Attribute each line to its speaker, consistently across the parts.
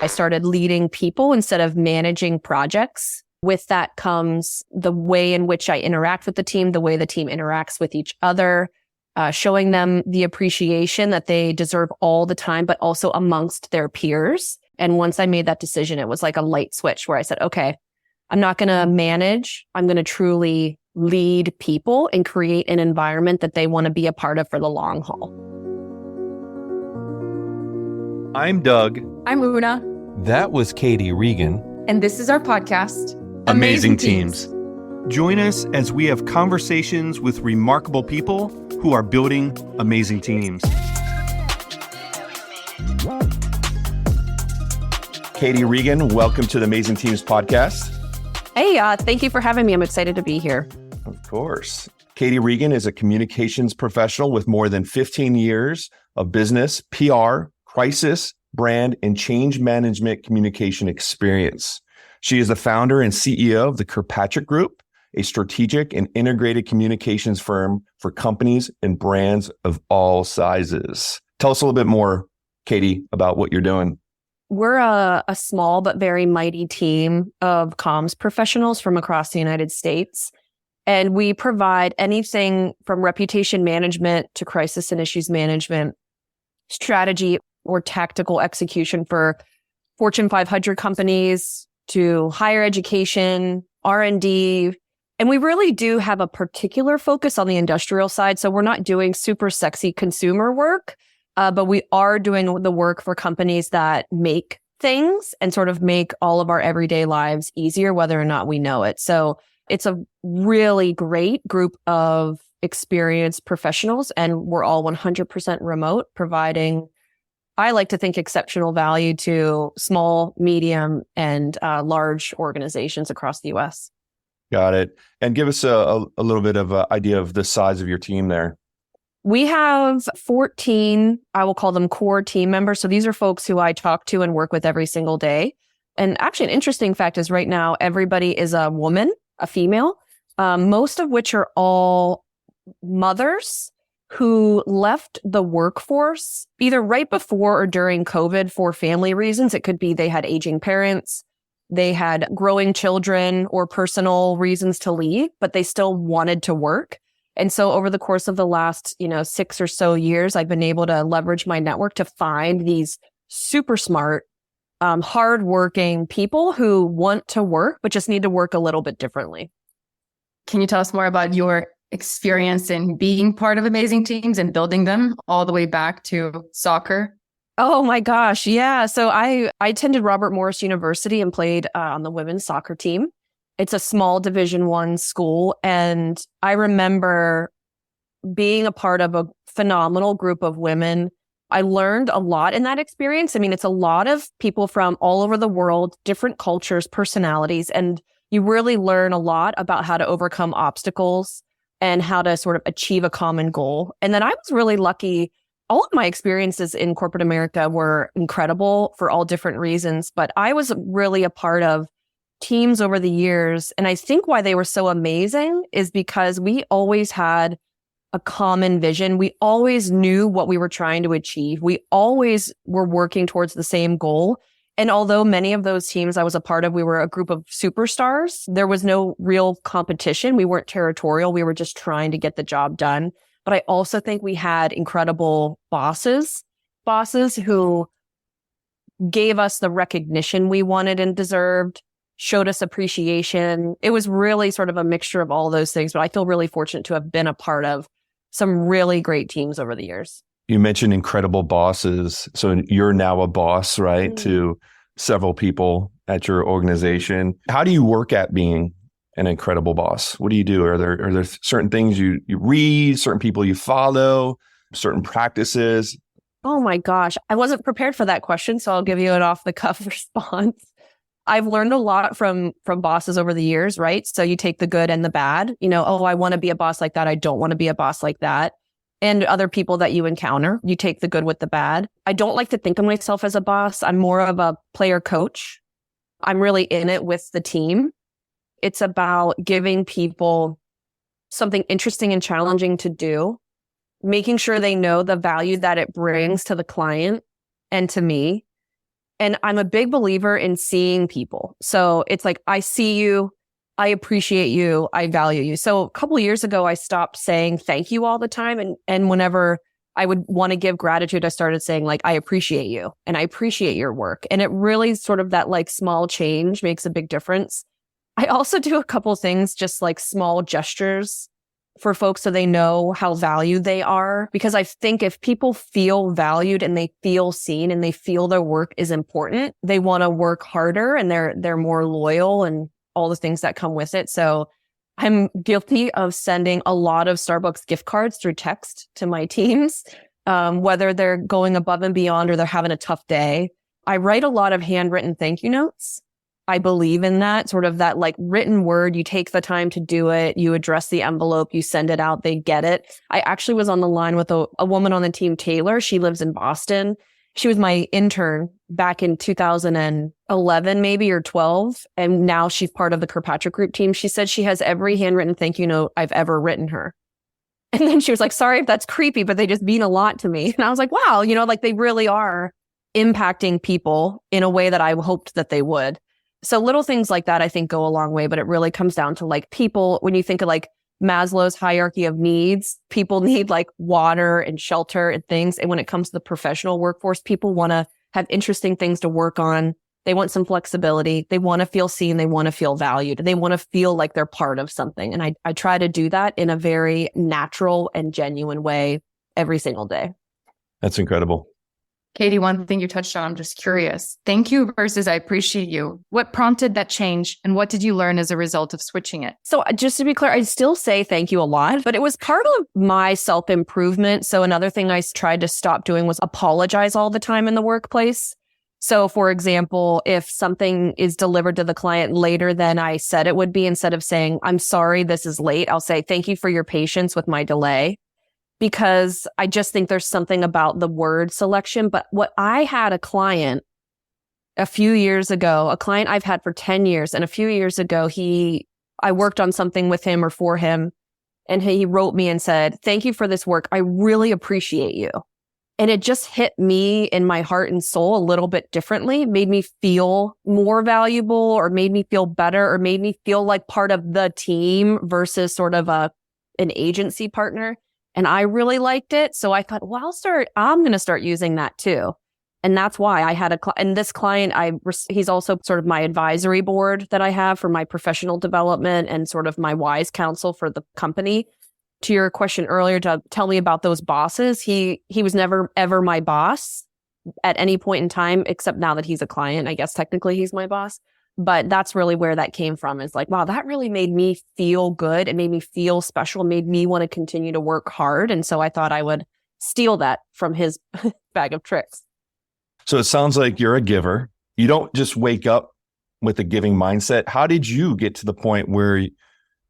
Speaker 1: I started leading people instead of managing projects. With that comes the way in which I interact with the team, the way the team interacts with each other, showing them the appreciation that they deserve all the time, but also amongst their peers. And once I made that decision, it was like a light switch where I said, okay, I'm not going to manage. I'm going to truly lead people and create an environment that they want to be a part of for the long haul.
Speaker 2: I'm Doug.
Speaker 3: I'm Una.
Speaker 4: That was Katie Regan.
Speaker 3: And this is our podcast,
Speaker 2: Amazing Teams. Join us as we have conversations with remarkable people who are building amazing teams.
Speaker 4: Katie Regan, welcome to the Amazing Teams podcast.
Speaker 1: Hey, thank you for having me. I'm excited to be here.
Speaker 4: Of course. Katie Regan is a communications professional with more than 15 years of business, PR, crisis, brand, and change management communication experience. She is the founder and CEO of the Kirkpatrick Group, a strategic and integrated communications firm for companies and brands of all sizes. Tell us a little bit more, Katie, about what you're doing.
Speaker 1: We're a small but very mighty team of comms professionals from across the United States. And we provide anything from reputation management to crisis and issues management, strategy or tactical execution for Fortune 500 companies to higher education, R&D. And we really do have a particular focus on the industrial side. So we're not doing super sexy consumer work, but we are doing the work for companies that make things and sort of make all of our everyday lives easier, whether or not we know it. So it's a really great group of experienced professionals, and we're all 100% remote, providing, I like to think, exceptional value to small, medium, and large organizations across the U.S.
Speaker 4: Got it. And give us a little bit of an idea of the size of your team there.
Speaker 1: We have 14, I will call them core team members. So these are folks who I talk to and work with every single day. And actually, an interesting fact is right now, everybody is a woman, a female, most of which are all mothers who left the workforce either right before or during COVID for family reasons. It could be they had aging parents, they had growing children, or personal reasons to leave, but they still wanted to work. And so over the course of the last, 6 or so years, I've been able to leverage my network to find these super smart, hardworking people who want to work, but just need to work a little bit differently.
Speaker 3: Can you tell us more about your experience in being part of amazing teams and building them all the way back to soccer?
Speaker 1: Oh my gosh. Yeah. So I attended Robert Morris University and played on the women's soccer team. It's a small Division I school. And I remember being a part of a phenomenal group of women. I learned a lot in that experience. I mean, it's a lot of people from all over the world, different cultures, personalities, and you really learn a lot about how to overcome obstacles and how to sort of achieve a common goal. And then I was really lucky. All of my experiences in corporate America were incredible for all different reasons, but I was really a part of teams over the years. And I think why they were so amazing is because we always had a common vision. We always knew what we were trying to achieve. We always were working towards the same goal. And although many of those teams I was a part of, we were a group of superstars, there was no real competition. We weren't territorial. We were just trying to get the job done. But I also think we had incredible bosses who gave us the recognition we wanted and deserved, showed us appreciation. It was really sort of a mixture of all those things, but I feel really fortunate to have been a part of some really great teams over the years.
Speaker 4: You mentioned incredible bosses. So you're now a boss, right,
Speaker 1: Mm-hmm.
Speaker 4: to several people at your organization. How do you work at being an incredible boss? What do you do? Are there certain things you read, certain people you follow, certain practices?
Speaker 1: Oh my gosh. I wasn't prepared for that question, so I'll give you an off the cuff response. I've learned a lot from bosses over the years, right? So you take the good and the bad, I want to be a boss like that. I don't want to be a boss like that. And other people that you encounter, you take the good with the bad. I don't like to think of myself as a boss. I'm more of a player coach. I'm really in it with the team. It's about giving people something interesting and challenging to do, making sure they know the value that it brings to the client and to me, And I'm a big believer in seeing people. So it's like, I see you, I appreciate you, I value you. So a couple of years ago, I stopped saying thank you all the time. And whenever I would want to give gratitude, I started saying like, I appreciate you and I appreciate your work. And it really sort of that like small change makes a big difference. I also do a couple things, just like small gestures for folks so they know how valued they are. Because I think if people feel valued and they feel seen and they feel their work is important, they want to work harder and they're more loyal and all the things that come with it. So I'm guilty of sending a lot of Starbucks gift cards through text to my teams, whether they're going above and beyond or they're having a tough day. I write a lot of handwritten thank you notes. I believe in that sort of that like written word. You take the time to do it. You address the envelope. You send it out. They get it. I actually was on the line with a woman on the team, Taylor. She lives in Boston. She was my intern back in 2011, maybe, or 12. And now she's part of the Kirkpatrick Group team. She said she has every handwritten thank you note I've ever written her. And then she was like, sorry if that's creepy, but they just mean a lot to me. And I was like, wow, like they really are impacting people in a way that I hoped that they would. So little things like that, I think, go a long way, but it really comes down to like people, when you think of like Maslow's hierarchy of needs, people need like water and shelter and things. And when it comes to the professional workforce, people want to have interesting things to work on. They want some flexibility. They want to feel seen. They want to feel valued. They want to feel like they're part of something. And I try to do that in a very natural and genuine way every single day.
Speaker 4: That's incredible.
Speaker 3: Katie, one thing you touched on, I'm just curious. Thank you versus I appreciate you. What prompted that change and what did you learn as a result of switching it?
Speaker 1: So just to be clear, I still say thank you a lot, but it was part of my self-improvement. So another thing I tried to stop doing was apologize all the time in the workplace. So for example, if something is delivered to the client later than I said it would be, instead of saying, I'm sorry, this is late, I'll say, thank you for your patience with my delay. Because I just think there's something about the word selection. But what I had a client a few years ago, a client I've had for 10 years. And a few years ago, I worked on something with him or for him. And he wrote me and said, thank you for this work. I really appreciate you. And it just hit me in my heart and soul a little bit differently, made me feel more valuable or made me feel better or made me feel like part of the team versus sort of an agency partner. And I really liked it. So I thought, well, I'm going to start using that too. And that's why I had and this client, he's also sort of my advisory board that I have for my professional development and sort of my wise counsel for the company. To your question earlier, to tell me about those bosses, he was never, ever my boss at any point in time, except now that he's a client. I guess technically he's my boss. But that's really where that came from, is like, wow, that really made me feel good. It made me feel special, made me want to continue to work hard. And so I thought I would steal that from his bag of tricks.
Speaker 4: So it sounds like you're a giver. You don't just wake up with a giving mindset. How did you get to the point where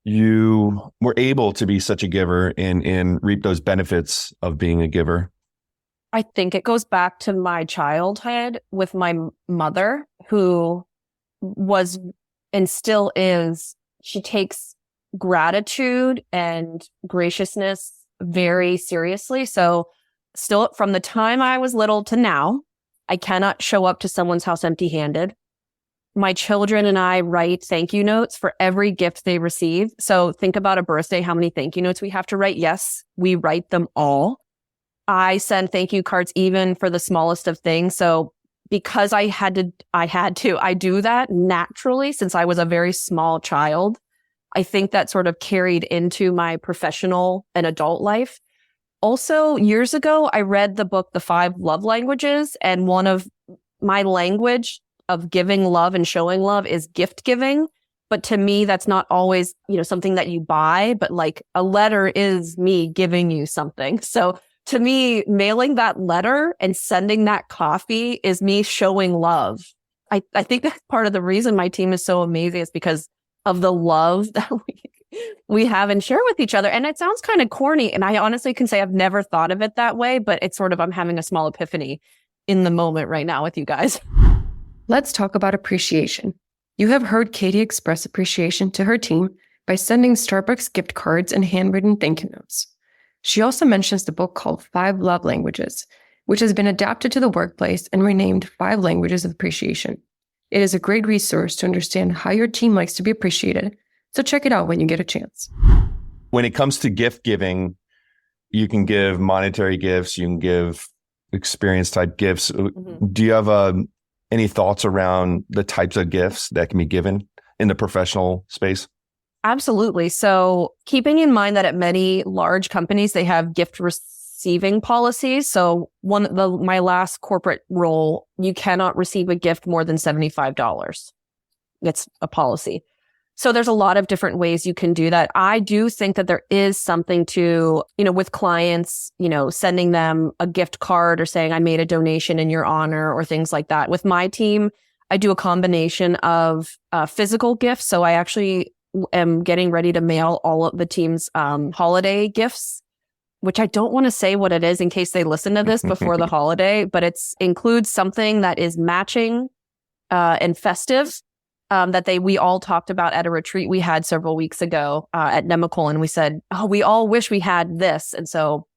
Speaker 4: you were able to be such a giver and reap those benefits of being a giver?
Speaker 1: I think it goes back to my childhood with my mother, who was and still is, she takes gratitude and graciousness very seriously. So still from the time I was little to now, I cannot show up to someone's house empty-handed. My children and I write thank you notes for every gift they receive. So think about a birthday, how many thank you notes we have to write. Yes, we write them all. I send thank you cards even for the smallest of things. So because I do that naturally since I was a very small child. I think that sort of carried into my professional and adult life. Also, years ago, I read the book, The 5 Love Languages, and one of my language of giving love and showing love is gift giving. But to me, that's not always, something that you buy, but like a letter is me giving you something. So to me, mailing that letter and sending that coffee is me showing love. I think that's part of the reason my team is so amazing, is because of the love that we have and share with each other. And it sounds kind of corny. And I honestly can say I've never thought of it that way, but it's sort of, I'm having a small epiphany in the moment right now with you guys.
Speaker 3: Let's talk about appreciation. You have heard Katie express appreciation to her team by sending Starbucks gift cards and handwritten thank you notes. She also mentions the book called 5 Love Languages,
Speaker 5: which has been adapted to the workplace and renamed 5 Languages of Appreciation. It is a great resource to understand how your team likes to be appreciated, so check it out when you get a chance.
Speaker 4: When it comes to gift giving, you can give monetary gifts, you can give experience type gifts.
Speaker 1: Mm-hmm.
Speaker 4: Do you have any thoughts around the types of gifts that can be given in the professional space?
Speaker 1: Absolutely. So keeping in mind that at many large companies, they have gift receiving policies. So my last corporate role, you cannot receive a gift more than $75. It's a policy. So there's a lot of different ways you can do that. I do think that there is something to, with clients, sending them a gift card or saying, I made a donation in your honor or things like that. With my team, I do a combination of physical gifts. So I actually am getting ready to mail all of the team's holiday gifts, which I don't want to say what it is in case they listen to this before the holiday, but it includes something that is matching and festive that we all talked about at a retreat we had several weeks ago at Nemacolin. And we said, oh, we all wish we had this. And so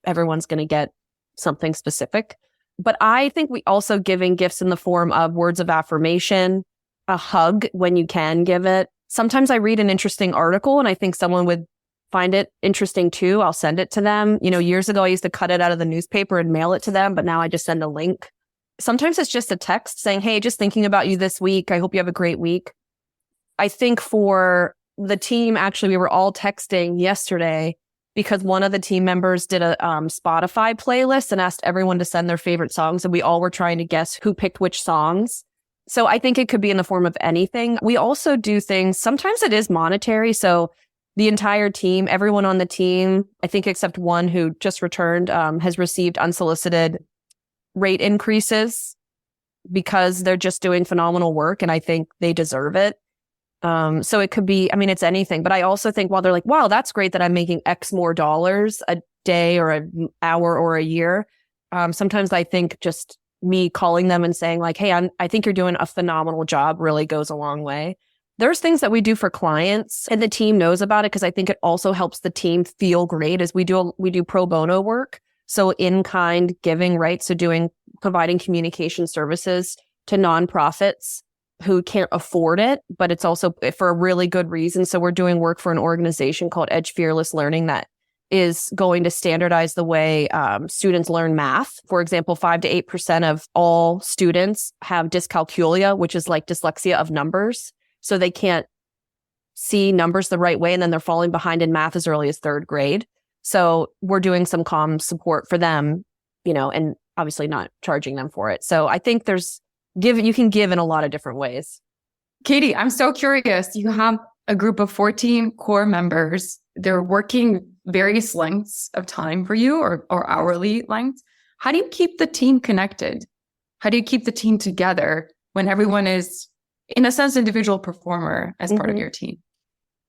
Speaker 1: everyone's going to get something specific. But I think we also giving gifts in the form of words of affirmation, a hug when you can give it. Sometimes I read an interesting article and I think someone would find it interesting too. I'll send it to them. Years ago, I used to cut it out of the newspaper and mail it to them, but now I just send a link. Sometimes it's just a text saying, hey, just thinking about you this week. I hope you have a great week. I think for the team, actually, we were all texting yesterday because one of the team members did a Spotify playlist and asked everyone to send their favorite songs. And we all were trying to guess who picked which songs. So I think it could be in the form of anything. We also do things, sometimes it is monetary. So the entire team, everyone on the team, I think except one who just returned, has received unsolicited rate increases because they're just doing phenomenal work. And I think they deserve it. So it could be, it's anything. But I also think while they're like, wow, that's great that I'm making X more dollars a day or an hour or a year. Sometimes I think just me calling them and saying like, hey, I think you're doing a phenomenal job really goes a long way. There's things that we do for clients and the team knows about it because I think it also helps the team feel great as we do pro bono work. So in-kind giving, right? So providing communication services to nonprofits who can't afford it, but it's also for a really good reason. So we're doing work for an organization called Edge Fearless Learning that is going to standardize the way students learn math. For example, 5 to 8% of all students have dyscalculia, which is like dyslexia of numbers. So they can't see numbers the right way, and then they're falling behind in math as early as 3rd grade. So we're doing some comm support for them, and obviously not charging them for it. So I think you can give in a lot of different ways.
Speaker 3: Katie, I'm so curious. You have a group of 14 core members. They're working various lengths of time for you or hourly lengths. How do you keep the team connected? How do you keep the team together when everyone is, in a sense, individual performer as part of your team?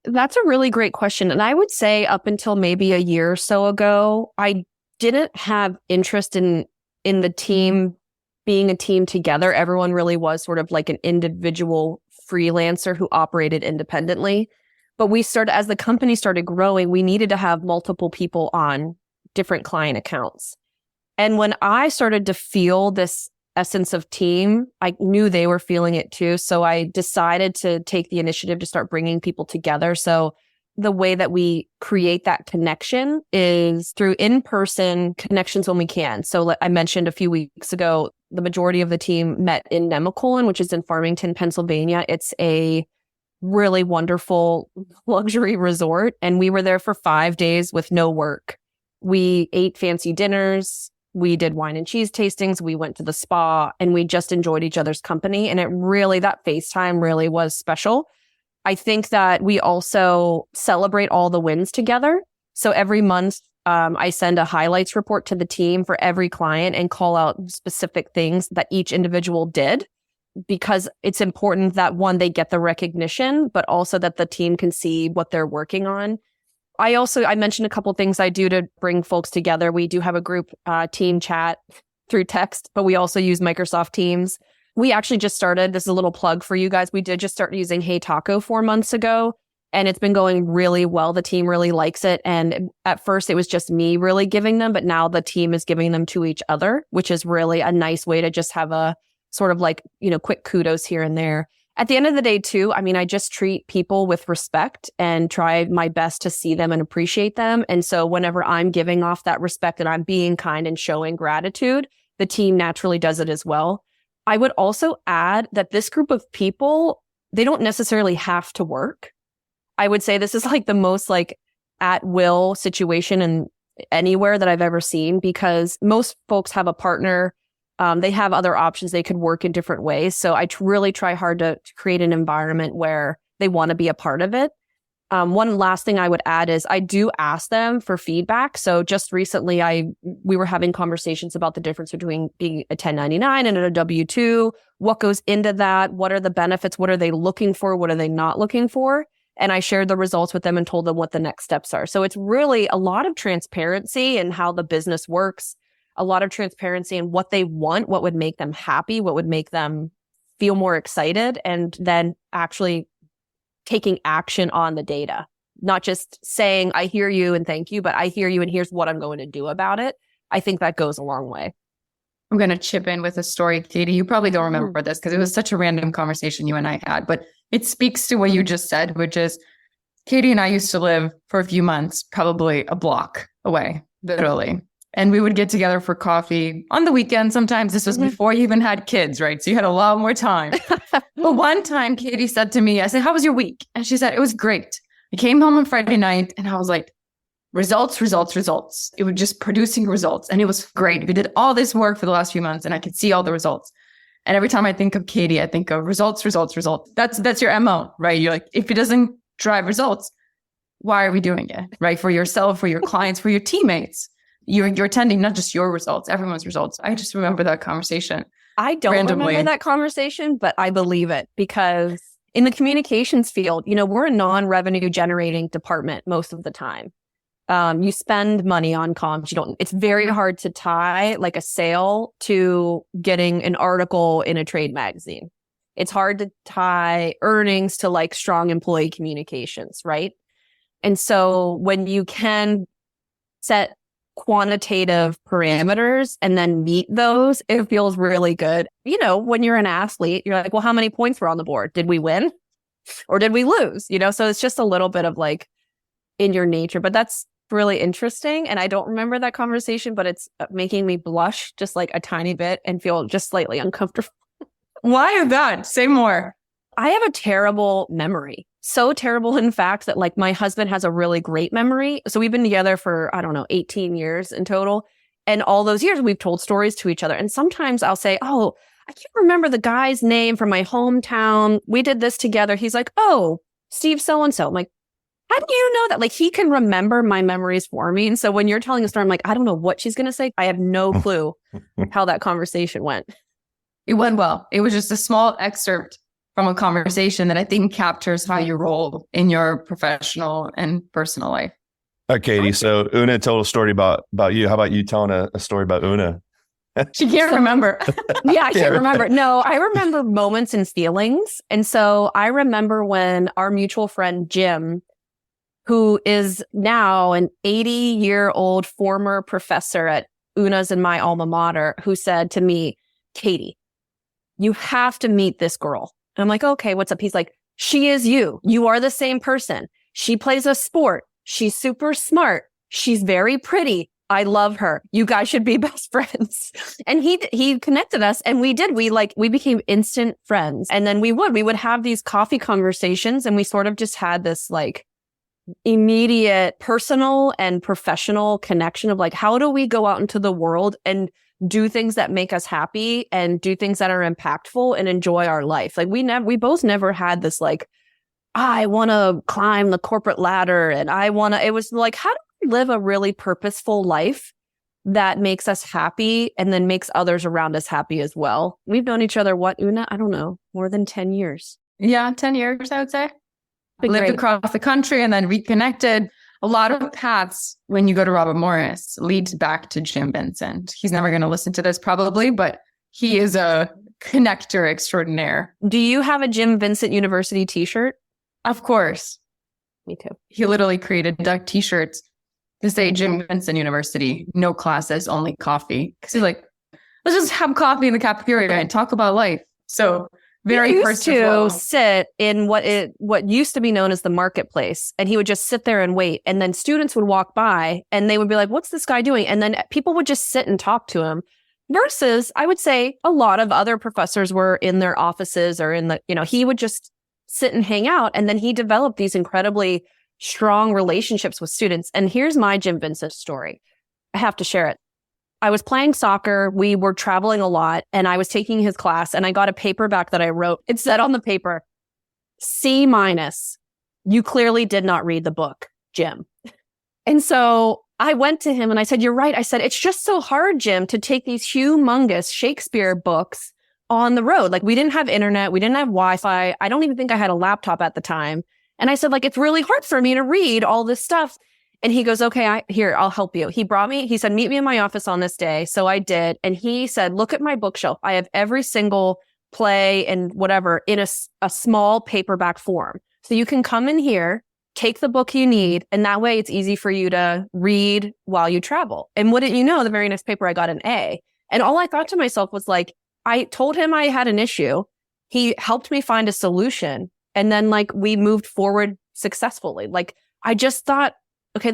Speaker 1: That's a really great question. And I would say up until maybe a year or so ago, I didn't have interest in the team being a team together. Everyone really was sort of like an individual freelancer who operated independently. But as the company started growing, we needed to have multiple people on different client accounts. And when I started to feel this essence of team, I knew they were feeling it too. So I decided to take the initiative to start bringing people together. So the way that we create that connection is through in-person connections when we can. So I mentioned a few weeks ago, the majority of the team met in Nemacolin, which is in Farmington, Pennsylvania. It's a really wonderful luxury resort. And we were there for 5 days with no work. We ate fancy dinners. We did wine and cheese tastings. We went to the spa and we just enjoyed each other's company. And that FaceTime really was special. I think that we also celebrate all the wins together. So every month, I send a highlights report to the team for every client and call out specific things that each individual did, because it's important that one, they get the recognition, but also that the team can see what they're working on. I mentioned a couple things I do to bring folks together. We do have a group team chat through text, but we also use Microsoft Teams. We actually just started, this is a little plug for you guys. We did just start using Hey Taco 4 months ago. And it's been going really well. The team really likes it. And at first it was just me really giving them, but now the team is giving them to each other, which is really a nice way to just have a sort of like, quick kudos here and there. At the end of the day too, I mean, I just treat people with respect and try my best to see them and appreciate them. And so whenever I'm giving off that respect and I'm being kind and showing gratitude, the team naturally does it as well. I would also add that this group of people, they don't necessarily have to work. I would say this is like the most like at will situation in anywhere that I've ever seen, because most folks have a partner. They have other options. They could work in different ways. So I really try hard to create an environment where they want to be a part of it. One last thing I would add is I do ask them for feedback. So just recently, we were having conversations about the difference between being a 1099 and a W-2. What goes into that? What are the benefits? What are they looking for? What are they not looking for? And I shared the results with them and told them what the next steps are. So it's really a lot of transparency in how the business works, a lot of transparency in what they want, what would make them happy, what would make them feel more excited, and then actually taking action on the data. Not just saying, I hear you and thank you, but I hear you and here's what I'm going to do about it. I think that goes a long way.
Speaker 3: I'm going to chip in with a story, Katie. You probably don't remember this because it was such a random conversation you and I had, but it speaks to what you just said, which is Katie and I used to live for a few months, probably a block away, literally. And we would get together for coffee on the weekend. Sometimes this was before you even had kids, right? So you had a lot more time. But one time Katie said to me, I said, how was your week? And she said, it was great. I came home on Friday night and I was like, results. It was just producing results. And it was great. We did all this work for the last few months and I could see all the results. And every time I think of Katie, I think of results. That's your MO, right? You're like, if it doesn't drive results, why are we doing it? Right? For yourself, for your clients, for your teammates. You're attending not just your results, everyone's results. I just remember that conversation.
Speaker 1: I don't remember that conversation, but I believe it because in the communications field, we're a non-revenue generating department most of the time. You spend money on comms. It's very hard to tie like a sale to getting an article in a trade magazine. It's hard to tie earnings to like strong employee communications, right? And so when you can set quantitative parameters and then meet those, it feels really good. When you're an athlete, you're like, well, how many points were on the board? Did we win or did we lose? So it's just a little bit of like in your nature, but that's really interesting. And I don't remember that conversation, but it's making me blush just like a tiny bit and feel just slightly uncomfortable.
Speaker 3: Why is that? Say more.
Speaker 1: I have a terrible memory. So terrible, in fact, that like my husband has a really great memory. So we've been together for, 18 years in total. And all those years we've told stories to each other. And sometimes I'll say, oh, I can't remember the guy's name from my hometown. We did this together. He's like, oh, Steve so-and-so. I'm like, how do you know that? Like he can remember my memories for me. And so when you're telling a story, I'm like, I don't know what she's going to say. I have no clue how that conversation went.
Speaker 3: It went well. It was just a small excerpt from a conversation that I think captures how you roll in your professional and personal life.
Speaker 4: Katie, so Una told a story about you. How about you telling a story about Una?
Speaker 3: She can't remember.
Speaker 1: Yeah, I can't remember. No, I remember moments and feelings. And so I remember when our mutual friend, Jim, who is now an 80-year-old former professor at Una's and my alma mater, who said to me, Katie, you have to meet this girl. And I'm like, okay, what's up? He's like, she is you. You are the same person. She plays a sport. She's super smart. She's very pretty. I love her. You guys should be best friends. And he connected us and we did. We became instant friends. And then we would have these coffee conversations and we sort of just had this like immediate personal and professional connection of like, how do we go out into the world and do things that make us happy and do things that are impactful and enjoy our life. Like we both never had this like, I want to climb the corporate ladder and it was like, how do we live a really purposeful life that makes us happy and then makes others around us happy as well? We've known each other, Una? I don't know, more than 10 years.
Speaker 3: Yeah, 10 years, I would say. Lived across the country and then reconnected. A lot of paths when you go to Robert Morris leads back to Jim Vincent. He's never going to listen to this probably, but he is a connector extraordinaire.
Speaker 1: Do you have a Jim Vincent University t-shirt?
Speaker 3: Of course.
Speaker 1: Me too.
Speaker 3: He literally created duck t-shirts to say Jim Vincent University, no classes, only coffee. Because he's like, let's just have coffee in the cafeteria and talk about life. So very
Speaker 1: he used
Speaker 3: personal.
Speaker 1: to sit in what used to be known as the marketplace, and he would just sit there and wait. And then students would walk by and they would be like, what's this guy doing? And then people would just sit and talk to him. Versus, I would say a lot of other professors were in their offices or in the, he would just sit and hang out. And then he developed these incredibly strong relationships with students. And here's my Jim Vincent story. I have to share it. I was playing soccer. We were traveling a lot and I was taking his class and I got a paper back that I wrote. It said on the paper, C-. You clearly did not read the book, Jim. And so I went to him and I said, you're right. I said, it's just so hard, Jim, to take these humongous Shakespeare books on the road. Like we didn't have internet. We didn't have Wi-Fi. I don't even think I had a laptop at the time. And I said, like, it's really hard for me to read all this stuff. And he goes, okay, I'll help you. He said, meet me in my office on this day. So I did. And he said, look at my bookshelf. I have every single play and whatever in a small paperback form. So you can come in here, take the book you need, and that way it's easy for you to read while you travel. And wouldn't you know, the very next paper I got an A. And all I thought to myself was like, I told him I had an issue. He helped me find a solution. And then like we moved forward successfully. Like I just thought, okay,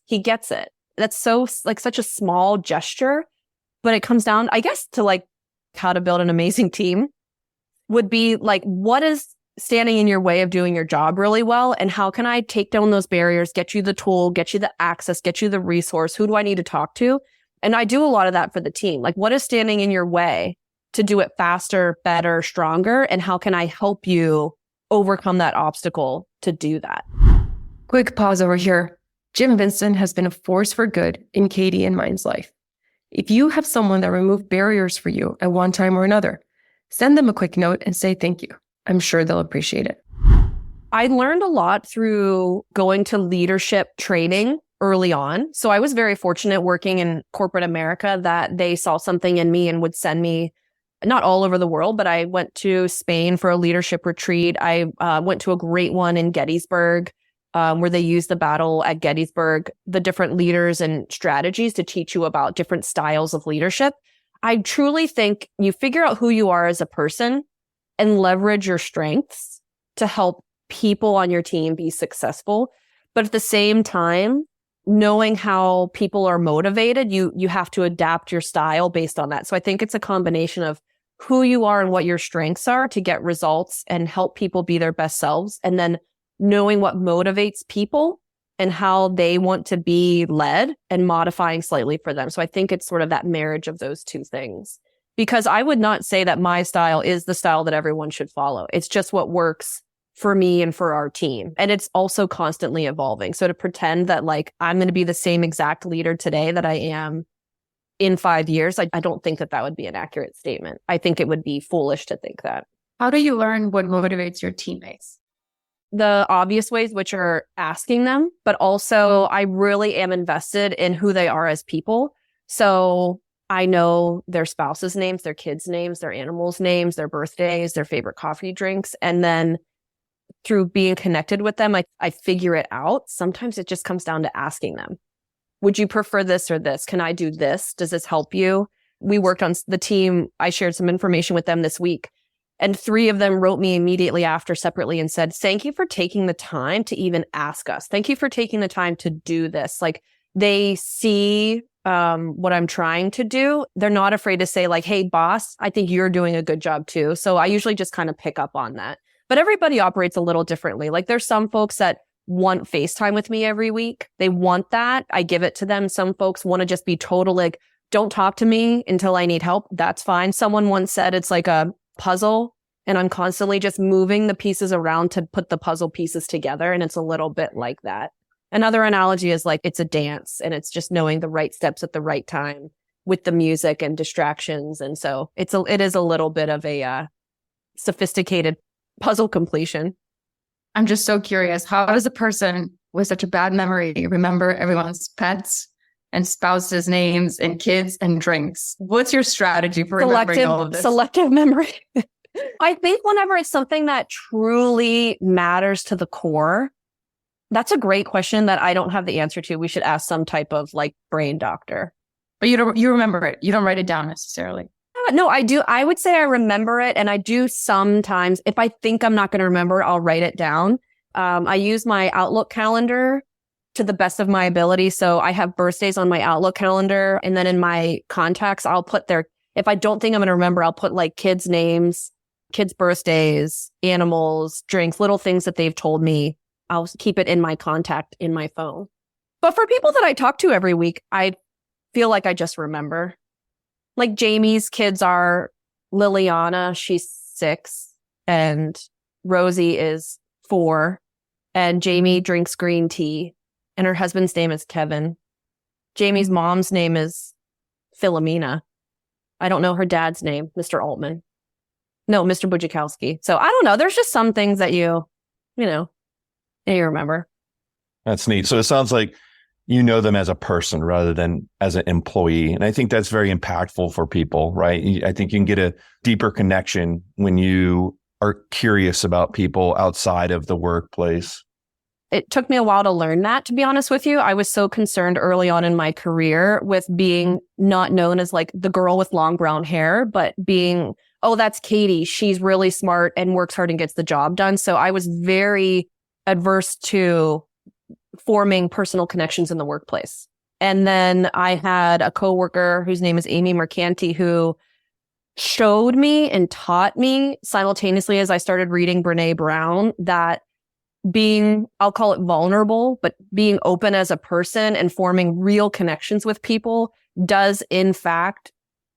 Speaker 1: he gets it. That's so like such a small gesture, but it comes down, I guess, to like how to build an amazing team would be like, what is standing in your way of doing your job really well? And how can I take down those barriers, get you the tool, get you the access, get you the resource? Who do I need to talk to? And I do a lot of that for the team. Like what is standing in your way to do it faster, better, stronger? And how can I help you overcome that obstacle to do that?
Speaker 5: Quick pause over here. Jim Vincent has been a force for good in Katie and mine's life. If you have someone that removed barriers for you at one time or another, send them a quick note and say thank you. I'm sure they'll appreciate it.
Speaker 1: I learned a lot through going to leadership training early on. So I was very fortunate working in corporate America that they saw something in me and would send me not all over the world, but I went to Spain for a leadership retreat. I went to a great one in Gettysburg where they used the battle at Gettysburg, the different leaders and strategies to teach you about different styles of leadership. I truly think you figure out who you are as a person and leverage your strengths to help people on your team be successful. But at the same time, knowing how people are motivated, you have to adapt your style based on that. So I think it's a combination of who you are and what your strengths are to get results and help people be their best selves. And then knowing what motivates people and how they want to be led and modifying slightly for them. So I think it's sort of that marriage of those two things. Because I would not say that my style is the style that everyone should follow. It's just what works for me and for our team. And it's also constantly evolving. So to pretend that like I'm going to be the same exact leader today that I am in 5 years, I don't think that would be an accurate statement. I think it would be foolish to think that.
Speaker 3: How do you learn what motivates your teammates?
Speaker 1: The obvious ways, which are asking them, but also I really am invested in who they are as people. So I know their spouses' names, their kids' names, their animals' names, their birthdays, their favorite coffee drinks. And then through being connected with them, I figure it out. Sometimes it just comes down to asking them, would you prefer this or this? Can I do this? Does this help you? We worked on the team. I shared some information with them this week. And 3 of them wrote me immediately after separately and said, thank you for taking the time to even ask us. Thank you for taking the time to do this. Like they see what I'm trying to do. They're not afraid to say like, hey, boss, I think you're doing a good job too. So I usually just kind of pick up on that. But everybody operates a little differently. Like there's some folks that want FaceTime with me every week. They want that. I give it to them. Some folks want to just be total like, don't talk to me until I need help. That's fine. Someone once said it's like a puzzle and I'm constantly just moving the pieces around to put the puzzle pieces together. And it's a little bit like that. Another analogy is like it's a dance and it's just knowing the right steps at the right time with the music and distractions. And so it is a little bit of a sophisticated puzzle completion.
Speaker 3: I'm just so curious. How does a person with such a bad memory remember everyone's pets and spouses' names and kids and drinks? What's your strategy for remembering all of this?
Speaker 1: Selective memory. I think whenever it's something that truly matters to the core, That's a great question that I don't have the answer to. We should ask some type of like brain doctor.
Speaker 3: But you remember it. You don't write it down necessarily.
Speaker 1: No, I do. I would say I remember it. And I do sometimes, if I think I'm not going to remember, I'll write it down. I use my Outlook calendar to the best of my ability. So I have birthdays on my Outlook calendar. And then in my contacts, I'll put if I don't think I'm going to remember, I'll put like kids' names, kids' birthdays, animals, drinks, little things that they've told me. I'll keep it in my contact in my phone. But for people that I talk to every week, I feel like I just remember. Like Jamie's kids are Liliana, she's 6, and Rosie is 4, and Jamie drinks green tea, and her husband's name is Kevin. Jamie's mom's name is Philomena. I don't know her dad's name, Mr. Altman. No, Mr. Bujakowski. So I don't know. There's just some things that you remember.
Speaker 4: That's neat. So it sounds like you know them as a person rather than as an employee. And I think that's very impactful for people, right? I think you can get a deeper connection when you are curious about people outside of the workplace.
Speaker 1: It took me a while to learn that, to be honest with you. I was so concerned early on in my career with being not known as like the girl with long brown hair, but being, oh, that's Katie. She's really smart and works hard and gets the job done. So I was very adverse to forming personal connections in the workplace. And then I had a coworker whose name is Amy Mercanti, who showed me and taught me simultaneously as I started reading Brene Brown that being, I'll call it vulnerable, but being open as a person and forming real connections with people does in fact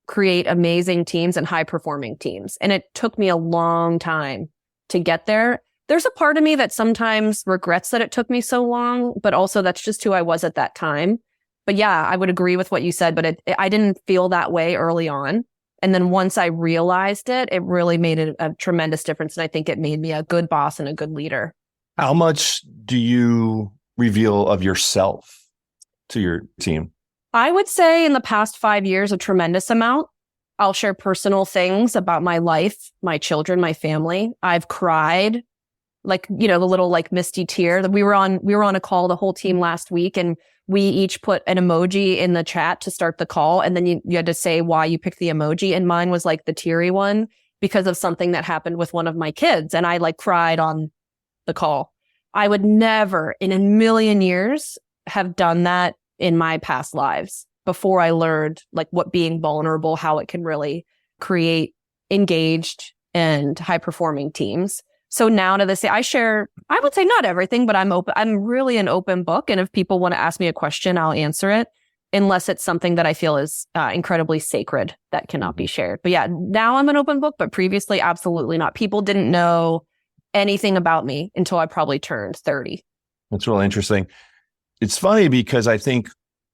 Speaker 1: create amazing teams and high performing teams. And it took me a long time to get there. There's a part of me that sometimes regrets that it took me so long, but also that's just who I was at that time. But yeah, I would agree with what you said, but I didn't feel that way early on. And then once I realized it, it really made a tremendous difference. And I think it made me a good boss and a good leader.
Speaker 4: How much do you reveal of yourself to your team?
Speaker 1: I would say in the past 5 years, a tremendous amount. I'll share personal things about my life, my children, my family. I've cried. Like, the little like misty tear that we were on a call, the whole team last week, and we each put an emoji in the chat to start the call. And then you had to say why you picked the emoji. And mine was like the teary one because of something that happened with one of my kids. And I like cried on the call. I would never in a million years have done that in my past lives before I learned like what being vulnerable, how it can really create engaged and high performing teams. So now to this day, I would say not everything, but I'm open. I'm really an open book. And if people want to ask me a question, I'll answer it unless it's something that I feel is incredibly sacred that cannot be shared. But yeah, now I'm an open book, but previously, absolutely not. People didn't know anything about me until I probably turned 30.
Speaker 4: That's really interesting. It's funny because I think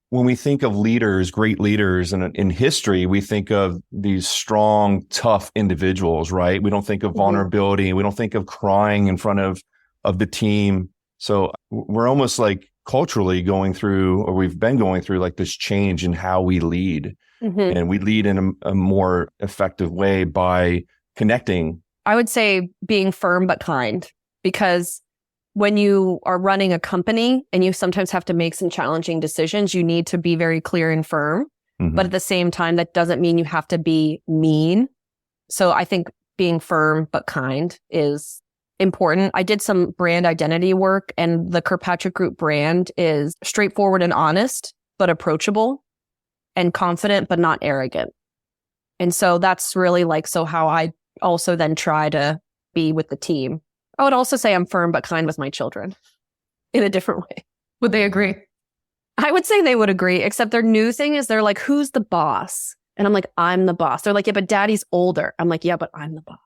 Speaker 4: when we think of leaders, great leaders in history, we think of these strong, tough individuals, right? We don't think of vulnerability. We don't think of crying in front of the team. So we're almost like culturally going through, or we've been going through like this change in how we lead. Mm-hmm. And we lead in a more effective way by connecting.
Speaker 1: I would say being firm but kind, because when you are running a company and you sometimes have to make some challenging decisions, you need to be very clear and firm. Mm-hmm. But at the same time, that doesn't mean you have to be mean. So I think being firm but kind is important. I did some brand identity work, and the Kirkpatrick Group brand is straightforward and honest, but approachable, and confident, but not arrogant. And so that's really like, so how I also then try to be with the team. I would also say I'm firm but kind with my children in a different way.
Speaker 3: Would they agree?
Speaker 1: I would say they would agree, except their new thing is they're like, who's the boss? And I'm like, I'm the boss. They're like, yeah, but daddy's older. I'm like, yeah, but I'm the boss.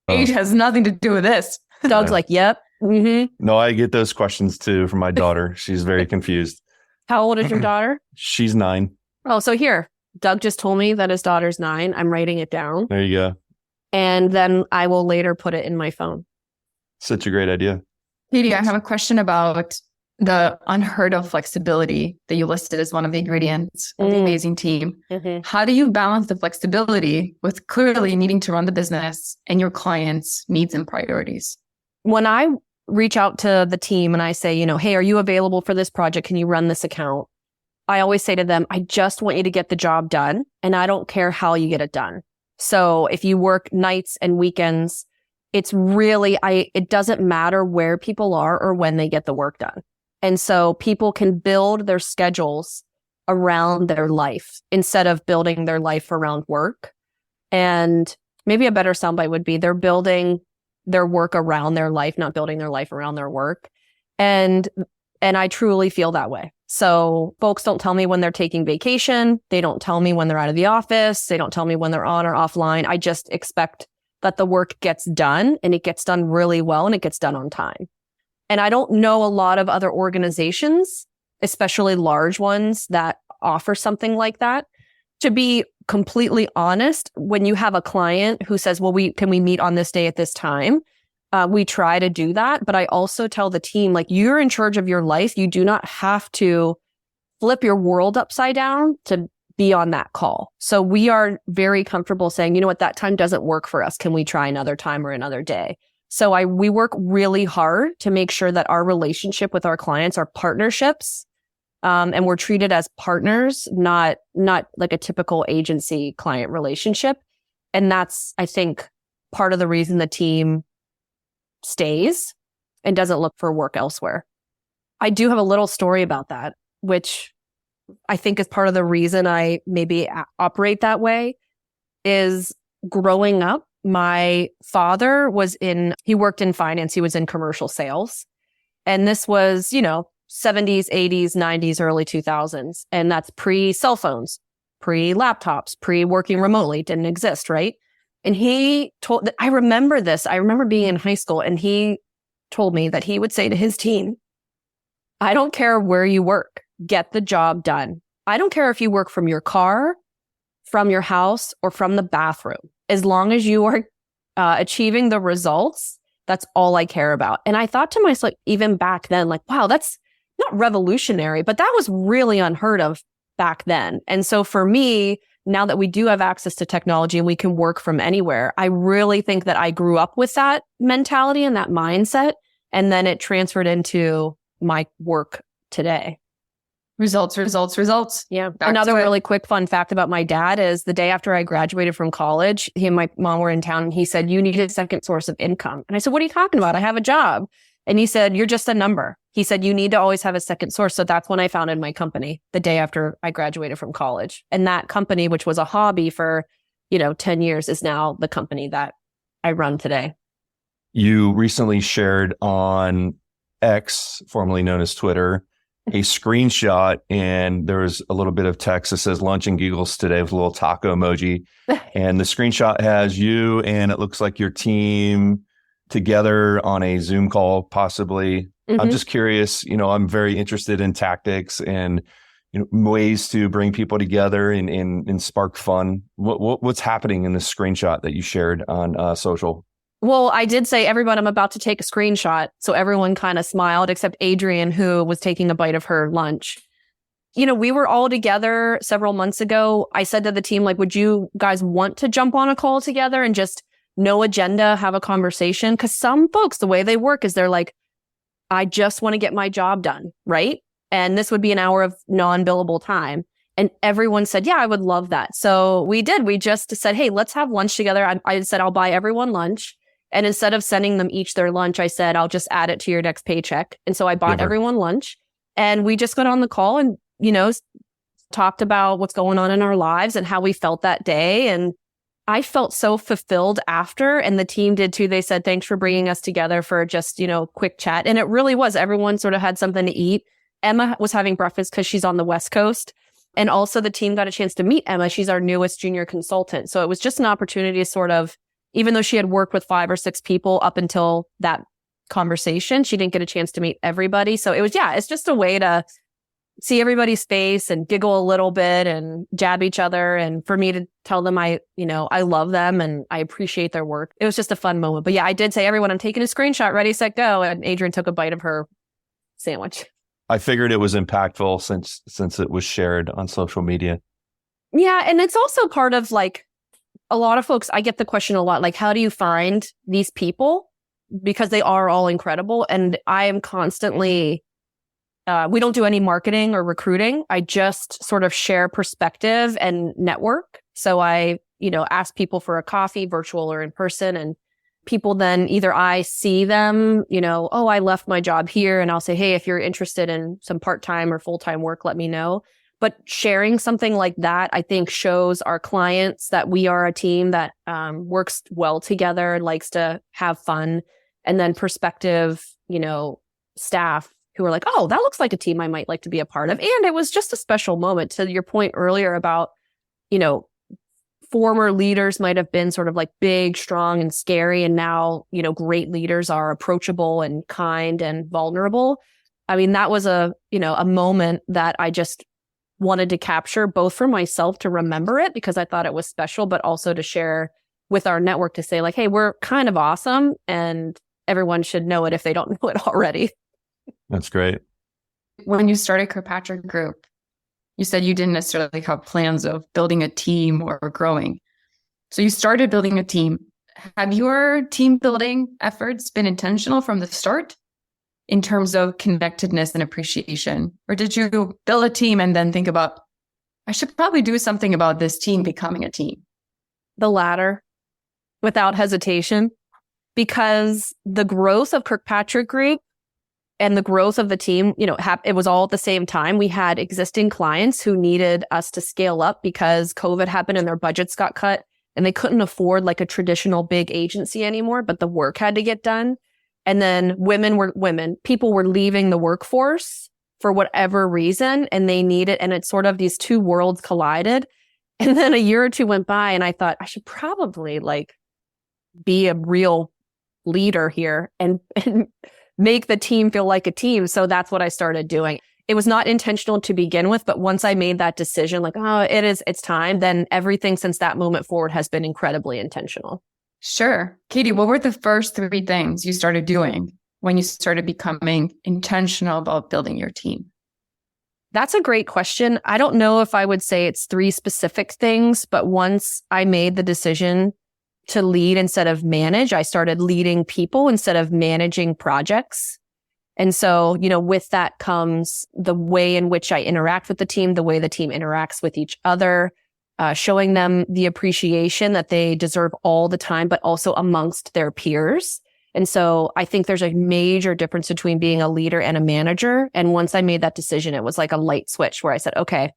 Speaker 3: Age has nothing to do with this.
Speaker 1: Doug's like, yep. Mm-hmm.
Speaker 4: No, I get those questions too from my daughter. She's very confused.
Speaker 1: How old is your daughter?
Speaker 4: She's 9.
Speaker 1: Oh, so here, Doug just told me that his daughter's 9. I'm writing it down.
Speaker 4: There you go.
Speaker 1: And then I will later put it in my phone.
Speaker 4: Such a great idea.
Speaker 3: Katie, I have a question about the unheard of flexibility that you listed as one of the ingredients of the amazing team. Mm-hmm. How do you balance the flexibility with clearly needing to run the business and your clients' needs and priorities?
Speaker 1: When I reach out to the team and I say, hey, are you available for this project? Can you run this account? I always say to them, I just want you to get the job done and I don't care how you get it done. So if you work nights and weekends, it's really, it doesn't matter where people are or when they get the work done. And so people can build their schedules around their life instead of building their life around work. And maybe a better soundbite would be they're building their work around their life, not building their life around their work. And I truly feel that way. So folks don't tell me when they're taking vacation. They don't tell me when they're out of the office. They don't tell me when they're on or offline. I just expect that the work gets done and it gets done really well and it gets done on time. And I don't know a lot of other organizations, especially large ones, that offer something like that. To be completely honest, when you have a client who says, well, can we meet on this day at this time? We try to do that. But I also tell the team, like, you're in charge of your life. You do not have to flip your world upside down to be on that call. So we are very comfortable saying, you know what, that time doesn't work for us. Can we try another time or another day? So we work really hard to make sure that our relationship with our clients are partnerships. And we're treated as partners, not like a typical agency client relationship. And that's, I think, part of the reason the team stays and doesn't look for work elsewhere. I do have a little story about that, which I think is part of the reason I maybe operate that way. Is growing up, my father he worked in finance. He was in commercial sales. And this was, 70s, 80s, 90s, early 2000s. And that's pre-cell phones, pre-laptops, pre-working remotely. It didn't exist, right? And I remember this. I remember being in high school and he told me that he would say to his team, I don't care where you work, get the job done. I don't care if you work from your car, from your house, or from the bathroom. As long as you are achieving the results, that's all I care about. And I thought to myself, even back then, like, wow, that's not revolutionary, but that was really unheard of back then. And so for me, now that we do have access to technology and we can work from anywhere, I really think that I grew up with that mentality and that mindset. And then it transferred into my work today.
Speaker 3: Results.
Speaker 1: Yeah. Another really quick fun fact about my dad is the day after I graduated from college, he and my mom were in town and he said, you need a second source of income. And I said, what are you talking about? I have a job. And he said, you're just a number. He said, you need to always have a second source. So that's when I founded my company the day after I graduated from college. And that company, which was a hobby for, 10 years, is now the company that I run today.
Speaker 4: You recently shared on X, formerly known as Twitter, a screenshot, and there's a little bit of text that says lunch and giggles today with a little taco emoji. And the screenshot has you and it looks like your team together on a Zoom call, possibly. Mm-hmm. I'm just curious, I'm very interested in tactics and ways to bring people together and spark fun. What's happening in this screenshot that you shared on social?
Speaker 1: Well, I did say, everyone, I'm about to take a screenshot. So everyone kind of smiled, except Adrian, who was taking a bite of her lunch. We were all together several months ago. I said to the team, like, would you guys want to jump on a call together and just no agenda, have a conversation? Because some folks, the way they work is they're like, I just want to get my job done, right? And this would be an hour of non-billable time. And everyone said, yeah, I would love that. So we did. We just said, hey, let's have lunch together. I said, I'll buy everyone lunch. And instead of sending them each their lunch, I said, I'll just add it to your next paycheck. And so I bought everyone lunch and we just got on the call and, talked about what's going on in our lives and how we felt that day. And I felt so fulfilled after, and the team did too. They said, thanks for bringing us together for just, quick chat. And it really was. Everyone sort of had something to eat. Emma was having breakfast because she's on the West Coast. And also the team got a chance to meet Emma. She's our newest junior consultant. So it was just an opportunity to sort of, even though she had worked with 5 or 6 people up until that conversation, she didn't get a chance to meet everybody. So it was, it's just a way to see everybody's face and giggle a little bit and jab each other. And for me to tell them I love them and I appreciate their work. It was just a fun moment. But yeah, I did say, everyone, I'm taking a screenshot, ready, set, go. And Adrian took a bite of her sandwich.
Speaker 4: I figured it was impactful since it was shared on social media.
Speaker 1: Yeah. And it's also part of like, a lot of folks, I get the question a lot, like, how do you find these people because they are all incredible. And I am constantly, we don't do any marketing or recruiting. I just sort of share perspective and network. So I, ask people for a coffee, virtual or in person, and people then either I see them, oh, I left my job here, and I'll say, hey, if you're interested in some part-time or full-time work, let me know. But sharing something like that, I think, shows our clients that we are a team that works well together, likes to have fun. And then prospective, staff who are like, oh, that looks like a team I might like to be a part of. And it was just a special moment. To your point earlier about, former leaders might have been sort of like big, strong, and scary. And now, great leaders are approachable and kind and vulnerable. I mean, that was a moment that I just wanted to capture, both for myself to remember it because I thought it was special, but also to share with our network to say like, hey, we're kind of awesome and everyone should know it if they don't know it already.
Speaker 4: That's great.
Speaker 3: When you started Kirkpatrick Group, you said you didn't necessarily have plans of building a team or growing. So you started building a team. Have your team building efforts been intentional from the start in terms of connectedness and appreciation? Or did you build a team and then think about, I should probably do something about this team becoming a team?
Speaker 1: The latter, without hesitation, because the growth of Kirkpatrick Group and the growth of the team, it was all at the same time. We had existing clients who needed us to scale up because COVID happened and their budgets got cut and they couldn't afford like a traditional big agency anymore, but the work had to get done. And then people were leaving the workforce for whatever reason and they needed, and it's sort of these two worlds collided. And then a year or two went by and I thought I should probably like be a real leader here and make the team feel like a team. So that's what I started doing. It was not intentional to begin with, but once I made that decision, like, oh, it's time, then everything since that moment forward has been incredibly intentional.
Speaker 3: Sure. Katie, what were the first 3 things you started doing when you started becoming intentional about building your team?
Speaker 1: That's a great question. I don't know if I would say it's 3 specific things, but once I made the decision to lead instead of manage, I started leading people instead of managing projects. And so, with that comes the way in which I interact with the team, the way the team interacts with each other, showing them the appreciation that they deserve all the time, but also amongst their peers. And so I think there's a major difference between being a leader and a manager. And once I made that decision, it was like a light switch where I said, okay,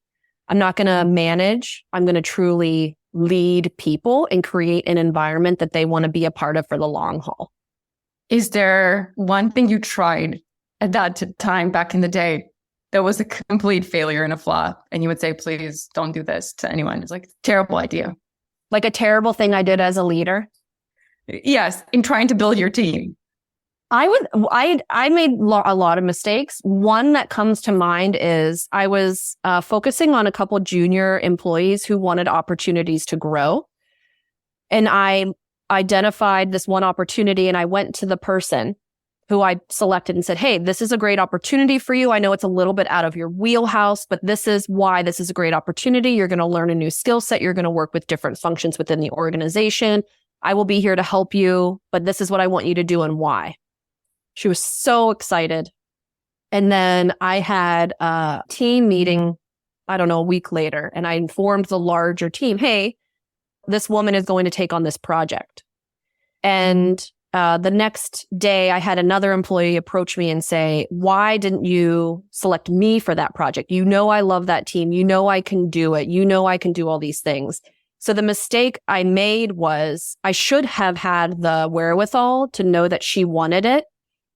Speaker 1: I'm not going to manage. I'm going to truly lead people and create an environment that they want to be a part of for the long haul.
Speaker 3: Is there one thing you tried at that time back in the day that was a complete failure and a flaw? And you would say, please don't do this to anyone. It's like, terrible idea.
Speaker 1: Like a terrible thing I did as a leader?
Speaker 3: Yes, in trying to build your team.
Speaker 1: I made a lot of mistakes. One that comes to mind is I was focusing on a couple junior employees who wanted opportunities to grow. And I identified this one opportunity and I went to the person who I selected and said, hey, this is a great opportunity for you. I know it's a little bit out of your wheelhouse, but this is why this is a great opportunity. You're going to learn a new skill set. You're going to work with different functions within the organization. I will be here to help you, but this is what I want you to do and why. She was so excited. And then I had a team meeting, a week later, and I informed the larger team, hey, this woman is going to take on this project. And the next day, I had another employee approach me and say, why didn't you select me for that project? I love that team. I can do it. I can do all these things. So the mistake I made was I should have had the wherewithal to know that she wanted it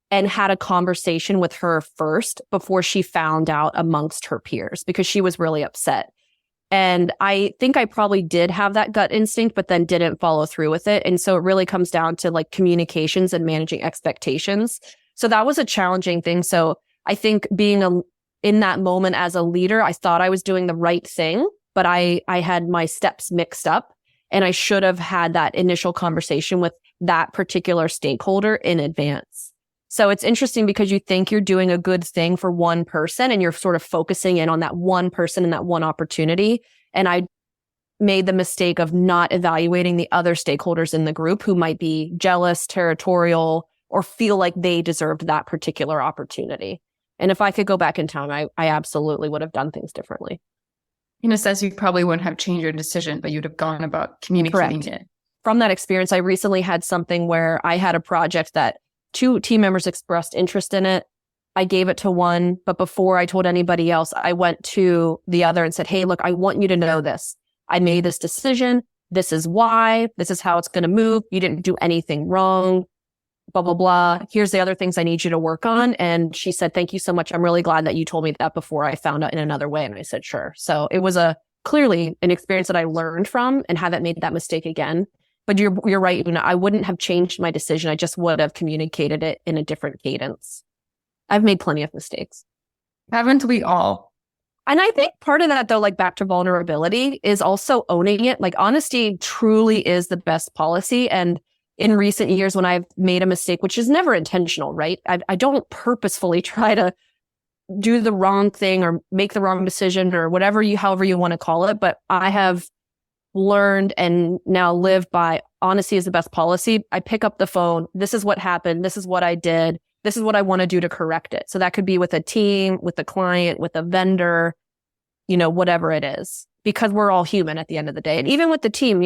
Speaker 1: and had a conversation with her first before she found out amongst her peers because she was really upset. And I think I probably did have that gut instinct, but then didn't follow through with it. And so it really comes down to like communications and managing expectations. So that was a challenging thing. So I think being in that moment as a leader, I thought I was doing the right thing, but I had my steps mixed up and I should have had that initial conversation with that particular stakeholder in advance. So it's interesting because you think you're doing a good thing for one person and you're sort of focusing in on that one person and that one opportunity. And I made the mistake of not evaluating the other stakeholders in the group who might be jealous, territorial, or feel like they deserved that particular opportunity. And if I could go back in time, I absolutely would have done things differently.
Speaker 3: In a sense, you probably wouldn't have changed your decision, but you'd have gone about communicating it.
Speaker 1: From that experience, I recently had something where I had a project that 2 team members expressed interest in it. I gave it to one, but before I told anybody else, I went to the other and said, hey, look, I want you to know this. I made this decision. This is why. This is how it's going to move. You didn't do anything wrong. Blah, blah, blah. Here's the other things I need you to work on. And she said, thank you so much. I'm really glad that you told me that before I found out in another way. And I said, sure. So it was clearly an experience that I learned from and haven't made that mistake again. But you're right, Una. I wouldn't have changed my decision. I just would have communicated it in a different cadence. I've made plenty of mistakes.
Speaker 3: Haven't we all?
Speaker 1: And I think part of that, though, like back to vulnerability, is also owning it. Like honesty truly is the best policy. And in recent years, when I've made a mistake, which is never intentional, right? I don't purposefully try to do the wrong thing or make the wrong decision or however you want to call it. But I have learned and now live by honesty is the best policy. I pick up the phone. This is what happened. This is what I did. This is what I want to do to correct it. So that could be with a team, with a client, with a vendor, whatever it is, because we're all human at the end of the day. And even with the team,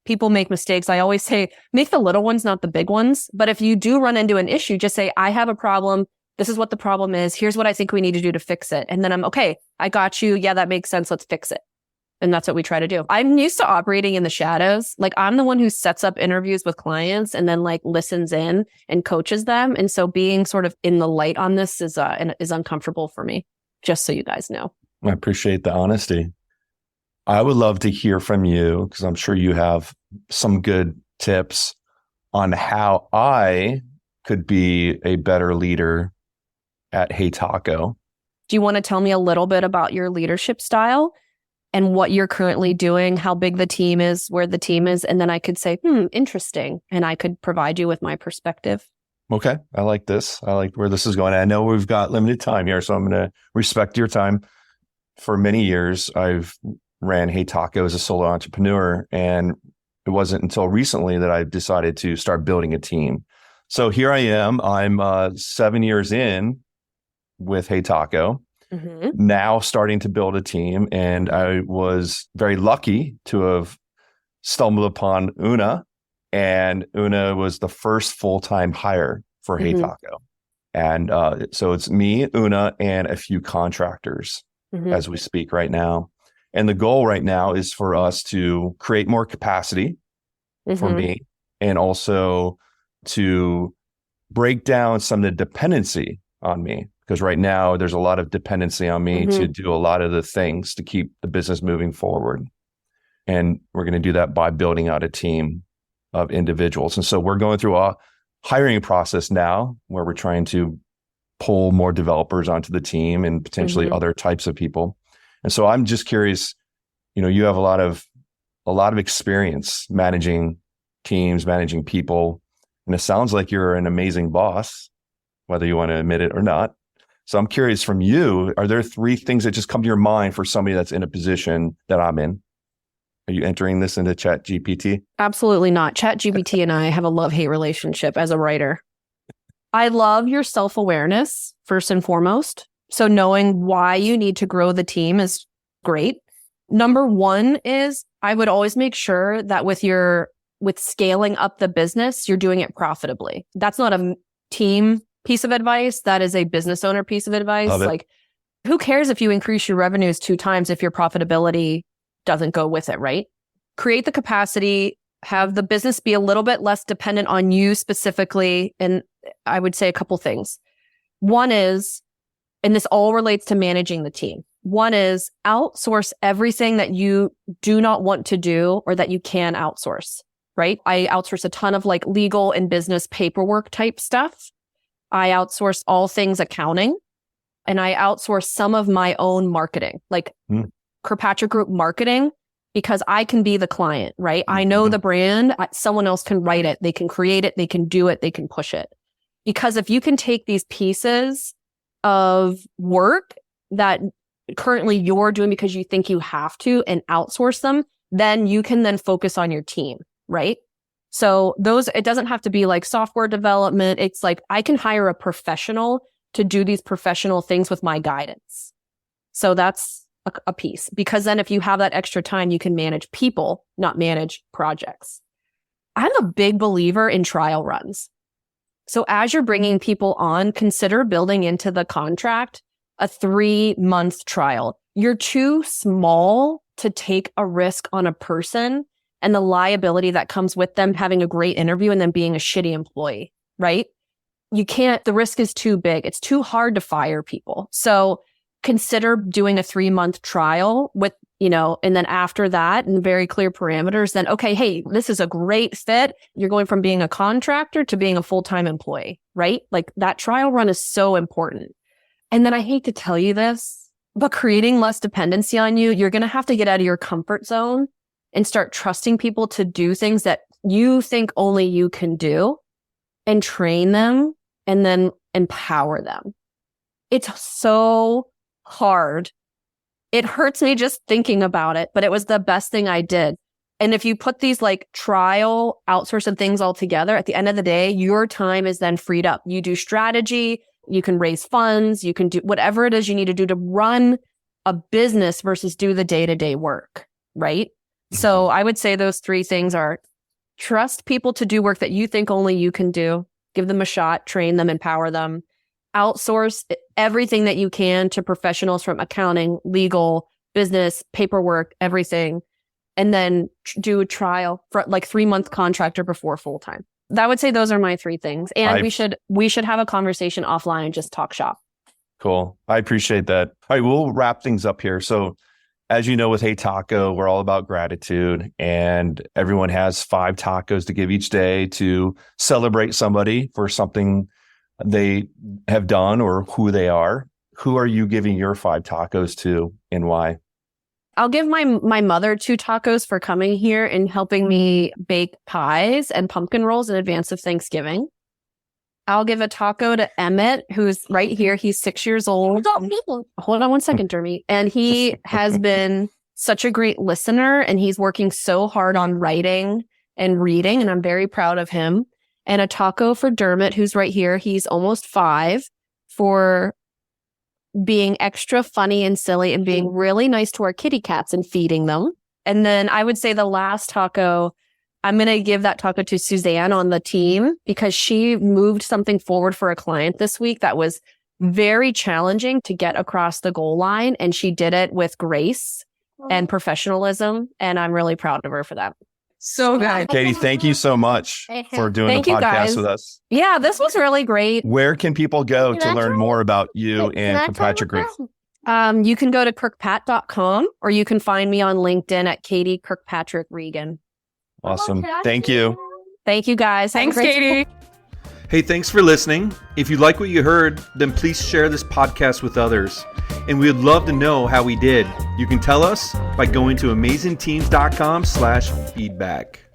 Speaker 1: people make mistakes. I always say, make the little ones, not the big ones. But if you do run into an issue, just say, I have a problem. This is what the problem is. Here's what I think we need to do to fix it. And then I'm okay. I got you. Yeah, that makes sense. Let's fix it. And that's what we try to do. I'm used to operating in the shadows. Like I'm the one who sets up interviews with clients and then like listens in and coaches them. And so being sort of in the light on this is uncomfortable for me, just so you guys know.
Speaker 4: I appreciate the honesty. I would love to hear from you because I'm sure you have some good tips on how I could be a better leader at Hey Taco.
Speaker 1: Do you want to tell me a little bit about your leadership style and what you're currently doing, how big the team is, where the team is? And then I could say, interesting. And I could provide you with my perspective.
Speaker 4: Okay. I like this. I like where this is going. I know we've got limited time here, so I'm going to respect your time. For many years, I've ran Hey Taco as a solo entrepreneur, and it wasn't until recently that I decided to start building a team. So here I am. I'm 7 years in with Hey Taco, now starting to build a team. And I was very lucky to have stumbled upon Una, and Una was the first full-time hire for Hey Taco. And so it's me, Una, and a few contractors as we speak right now. And the goal right now is for us to create more capacity for me, and also to break down some of the dependency on me. Because right now there's a lot of dependency on me to do a lot of the things to keep the business moving forward. And we're going to do that by building out a team of individuals. And so we're going through a hiring process now where we're trying to pull more developers onto the team and potentially other types of people. And so I'm just curious, you have a lot of experience managing teams, managing people, and it sounds like you're an amazing boss, whether you want to admit it or not. So I'm curious from you, are there 3 things that just come to your mind for somebody that's in a position that I'm in? Are you entering this into ChatGPT?
Speaker 1: Absolutely not. ChatGPT and I have a love-hate relationship as a writer. I love your self-awareness, first and foremost. So knowing why you need to grow the team is great. Number 1 is I would always make sure that with scaling up the business, you're doing it profitably. That's not a team piece of advice. That is a business owner piece of advice. Like, who cares if you increase your revenues 2 times if your profitability doesn't go with it, right? Create the capacity, have the business be a little bit less dependent on you specifically. And I would say a couple things. One is, and this all relates to managing the team. One is outsource everything that you do not want to do or that you can outsource, right? I outsource a ton of like legal and business paperwork type stuff. I outsource all things accounting, and I outsource some of my own marketing, like Kirkpatrick Group marketing, because I can be the client, right? I know the brand. Someone else can write it. They can create it. They can do it. They can push it. Because if you can take these pieces of work that currently you're doing because you think you have to and outsource them, then you can then focus on your team, right? So it doesn't have to be like software development. It's like I can hire a professional to do these professional things with my guidance. So that's a piece, because then if you have that extra time, you can manage people, not manage projects. I'm a big believer in trial runs. So as you're bringing people on, consider building into the contract a 3-month trial. You're too small to take a risk on a person and the liability that comes with them having a great interview and then being a shitty employee, right? You can't, the risk is too big. It's too hard to fire people. So consider doing a 3-month trial with, and then after that, and very clear parameters, then, okay, hey, this is a great fit. You're going from being a contractor to being a full-time employee, right? Like that trial run is so important. And then I hate to tell you this, but creating less dependency on you, you're going to have to get out of your comfort zone and start trusting people to do things that you think only you can do, and train them and then empower them. It's so hard. It hurts me just thinking about it, but it was the best thing I did. And if you put these like trial, outsource and things all together, at the end of the day, your time is then freed up. You do strategy, you can raise funds, you can do whatever it is you need to do to run a business versus do the day-to-day work, right? So I would say those 3 things are: trust people to do work that you think only you can do, give them a shot, train them, empower them, outsource everything that you can to professionals from accounting, legal, business, paperwork, everything, and then do a trial for like 3-month contractor before full-time. I would say those are my 3 things. And we should have a conversation offline and just talk shop.
Speaker 4: Cool. I appreciate that. All right, we'll wrap things up here. So as you know, with Hey Taco, we're all about gratitude, and everyone has 5 tacos to give each day to celebrate somebody for something they have done or who they are. Who are you giving your 5 tacos to, and why?
Speaker 1: I'll give my mother 2 tacos for coming here and helping me bake pies and pumpkin rolls in advance of Thanksgiving. I'll give a taco to Emmett, who's right here. He's 6 years old. Hold on one second, Dermy. And he has been such a great listener, and he's working so hard on writing and reading, and I'm very proud of him. And a taco for Dermot, who's right here. He's almost 5, for being extra funny and silly and being really nice to our kitty cats and feeding them. And then I would say the last taco, I'm going to give that taco to Suzanne on the team, because she moved something forward for a client this week that was very challenging to get across the goal line. And she did it with grace and professionalism. And I'm really proud of her for that.
Speaker 3: So good.
Speaker 4: Katie, thank you so much for doing the podcast with us.
Speaker 1: Yeah, this was really great.
Speaker 4: Where can people go to learn more about you and Kirkpatrick Group?
Speaker 1: You can go to kirkpat.com, or you can find me on LinkedIn at Katie Kirkpatrick Regan.
Speaker 4: Awesome. Thank you.
Speaker 1: Thank you, guys.
Speaker 3: Thanks, Katie.
Speaker 2: Hey, thanks for listening. If you like what you heard, then please share this podcast with others. And we would love to know how we did. You can tell us by going to amazingteams.com/feedback.